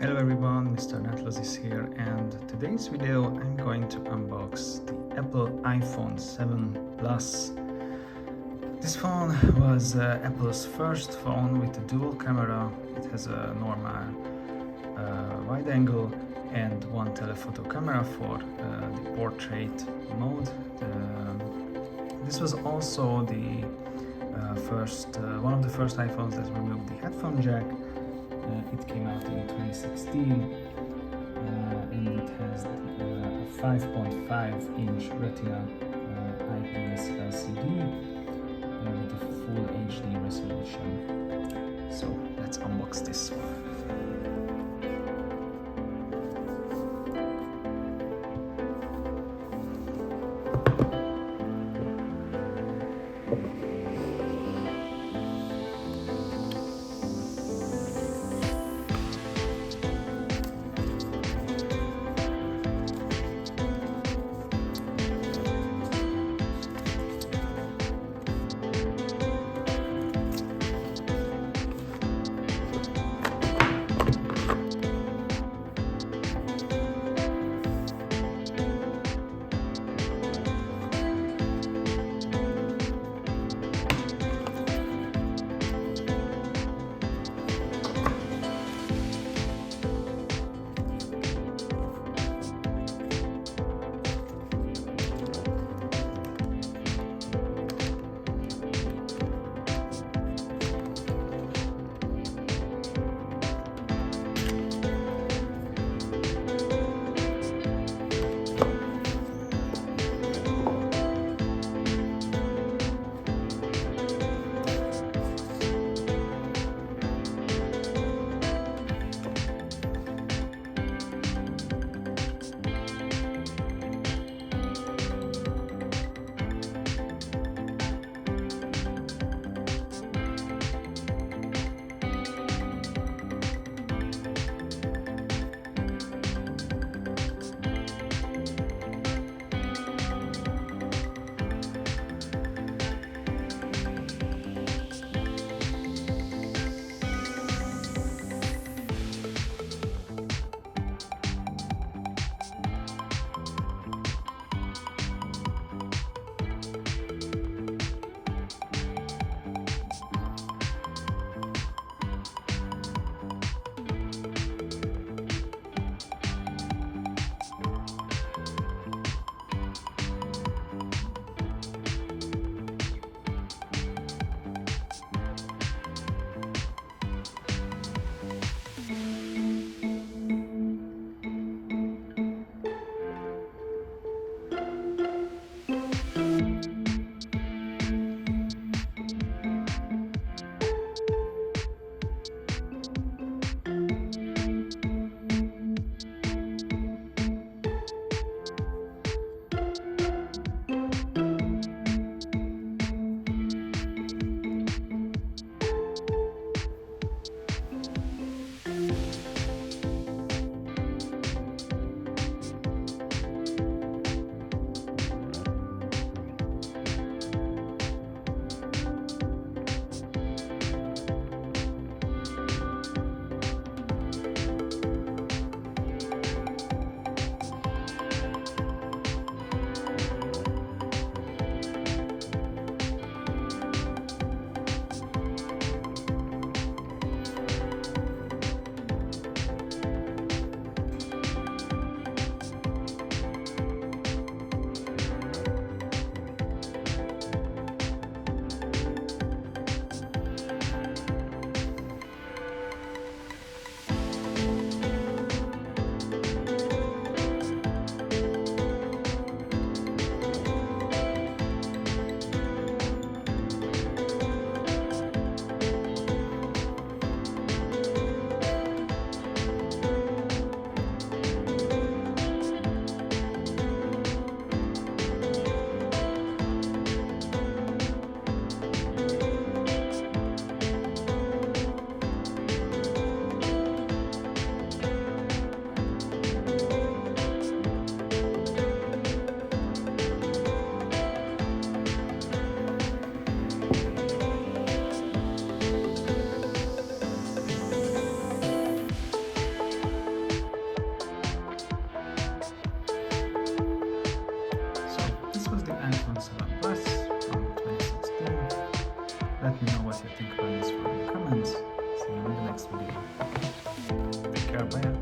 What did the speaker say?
Hello everyone, Mr. Natlos is here, and today's video I'm going to unbox the Apple iPhone 7 Plus. This phone was Apple's first phone with a dual camera. It has a normal wide angle and one telephoto camera for the portrait mode. This was also the one of the first iPhones that removed the headphone jack. It came out in 2016 and it has a 5.5-inch Retina IPS LCD with a full HD resolution. So let's unbox this one. Let me know what you think about this phone in the comments. See you in the next video. Take care, bye.